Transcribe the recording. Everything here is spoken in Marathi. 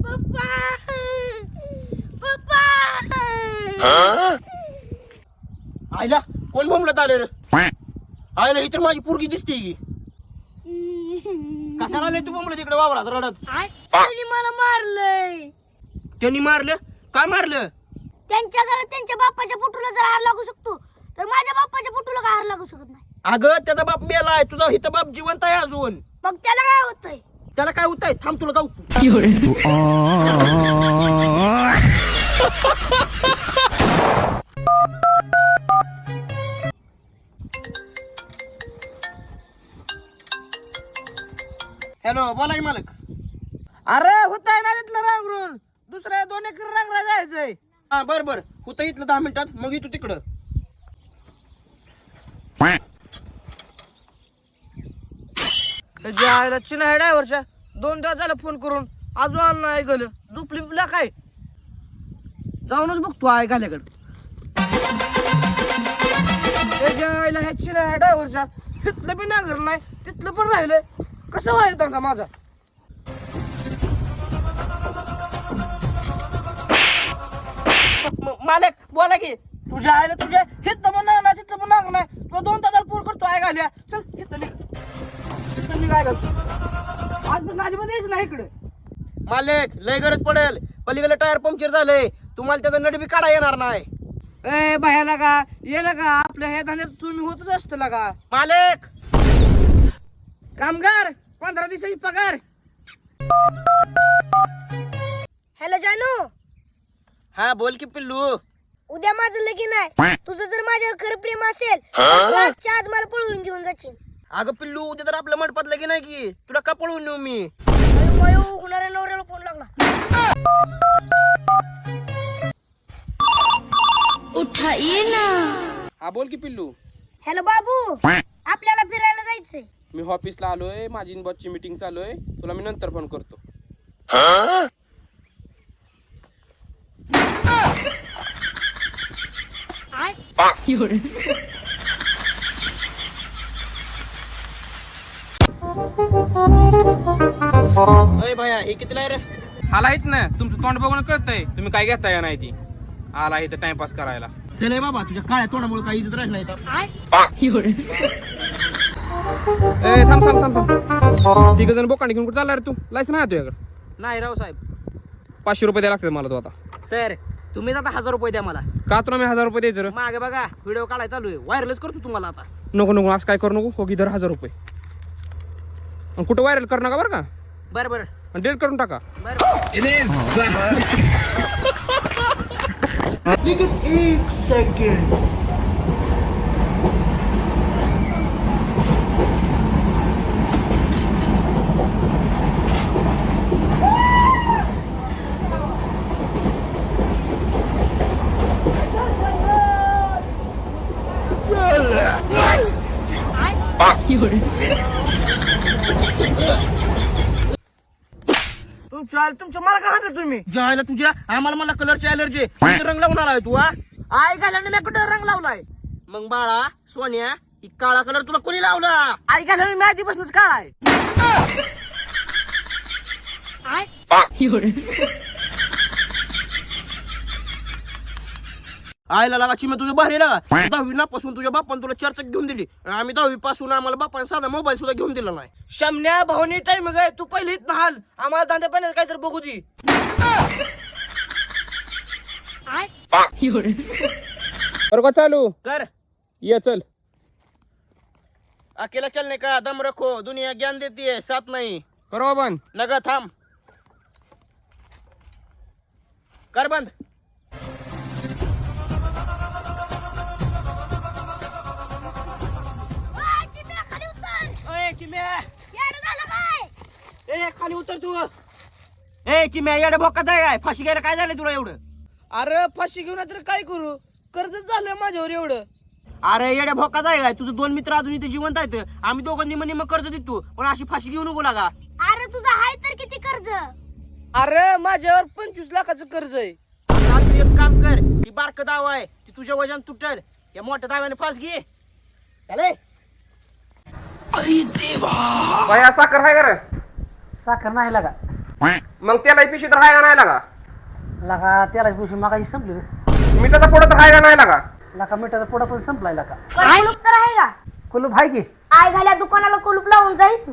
पप्पा पप्पा आईला कोण बोंबलत आले रे? आईला ही तर माझी पोरगी दिसते की. कशाला आले तू बोंबलत इकडे वावरात रडत? त्यांनी मला मारलंय. त्यांनी मारलं? काय मारलं? त्यांच्या घरात त्यांच्या बाप्पाच्या फोटोला जर हार लागू शकतो तर माझ्या बाप्पाच्या फोटोला काय हार लागू शकत नाही. अगं त्याचा बाप मेलाय, तुझा हित बाप जिवंत आहे अजून. मग त्याला काय होतंय? त्याला काय होतंय? थांब तुला गाव. हॅलो, बोला की मालक. अरे होताय ना तिथलं रांगरून दुसऱ्या 2 एकर रांगला जायचंय. हा बर बर, होतं इथलं 10 मिनिटात, मग येतो तिकडं. त्याच्या आईला चिन्ह ड्रायव्हरच्या 2 दिवस झालं फोन करून अजून आलं नाही. गेलं झोपली बिपल्या काय? जाऊनच बघतो आहे गाल्याकडे. त्याच्या आईला ह्या चिन्ह ड्रायव्हरच्या तिथलं बी नांगर नाही तिथलं पण राहिलंय. कसं व्हायचं का माझा? मालक बोला की. तुझ्या आईला तुझ्या हिथलं पण नांगर नाही तिथलं पण नांगर नाही. तुला 2 तासाला फोन करतो आहे गाल्या. चल हिथं निघ. हिथं निघ आहे घालतो. आज पण अजिबात यायचं नाही इकडे. मालक लय गरज पडेल. पलीकडे टायर पंक्चर झालंय, तुम्हाला त्याचा नट बी काढा येणार नाही. ए बाह्याला का येला का आपल्या ह्या धंद्यात तुम्ही होतच असतं का मालक कामगार 15 दिवसाची पगार. हॅलो जानू, हा बोल की पिल्लू. उद्या माझं लगीन आहे. तुझं जर माझ्यावर खरं प्रेम असेल तर आजच्या आज मला पळवून घेऊन जाशील. अगं पिल्लू, उद्या तर आपल्या मंडपात लगीन आहे की, तुला का पळवून नेऊ मी? मयो होणाऱ्या नवऱ्याला फोन लागला. उठाइए ना. हा बोल की पिल्लू. हॅलो बाबू, आपल्याला फिरायला जायचंय. मी ऑफिसला आलोय, माझी इनबॉसची मीटिंग चालू आहे, तुला मी नंतर फोन करतो. अय भया, हे कितीला आहे रे? आला आहेत ना, तुमचं तोंड बघून कळतंय तुम्ही काय घेताय या नाही ती. आला इथं टाइमपास करायला. चल ए बाबा, तुझ्या काळ्या तोंडामुळे काही इज्जत राहिली नाही इथं. ए थांब थांब थांब थांब. 3 जण बोकांडी घेऊन कुठं चालला रे तू? लायसन आहे तुझ्याकडे? नाही राव साहेब. 500 रुपये द्यायला लागतात मला. तू आता सर तुम्ही आता 1000 रुपये द्या मला. का तुला मी 1000 रुपये द्यायचं रे? मागे बघा, व्हिडिओ काढायला चालू आहे, व्हायरलच करतो तुम्हाला आता. नको नको असं काय करू नको. हो की धर 1000 रुपये आणि कुठं व्हायरल कर नका बरं का, बर बर आणि डिलीट करून टाका. बर. तुमच्या मला का हाणता तुम्ही? जायला तुझ्या मला कलरची अलर्जी आहे. रंग लावणार आहे तू? हा आई घाल्याने मी कुठं रंग लावलाय? मग बाळा सोन्या, ही काळा कलर तुला कोणी लावला? आई घाल्याने मी आधीपासूनच काढाय. आयला लागाची मी तुझ्या भारी लागा. 10वी नापासून तुझ्या बापाने तुला 4 चाक घेऊन दिली, आम्ही 10वी पासून आम्हाला बापाने साधा मोबाईल सुद्धा घेऊन दिला नाही. शमन्या भाऊनी टाइम गे तू पहिले इथं हाल. आम्हाला दांड्या पाण्यात काहीतरी बघू दे. बरं का चालू कर. ये चल. अकेला चलने का दम रखो, दुनिया ज्ञान देती है, साथ नहीं. करो बंद. नगा थांब. कर बंद. खाली उतर तू. ए चिम्या, येडे भोकात आहे काय? फाशी घ्यायला काय झालं तुला एवढं? अरे फाशी घेऊन तर काय करू? कर्जच झालं माझ्यावर एवढं. अरे येड्या भोकात आहे काय? तुझं 2 मित्र अजून इथे जिवंत आहेत. आम्ही दोघं निम कर्ज देतो, पण अशी फाशी घेऊ नको लागा. अरे तुझा हाय तर किती कर्ज? अरे माझ्यावर 25 लाखाचं कर्ज आहे. आता तू एक काम कर, ती बारक दाव आहे ती तुझ्या वजन तुटल, या मोठ्या दाव्याने फास घे. चाले. भैया साखर आहे का रे? साखर नाही लागा. मग त्याला पिशवी तर हाय का नाही लागा लका त्याला पैसे मागाशी संपले रे. मिठाचा पुढं तर हाय का नाही लागा लका मिठाचा पुडा पण संपलाय लका. कुलूप तर आहे का? कुलूप हाय की आय घाल्या दुकानाला कुलूप लावून जाईत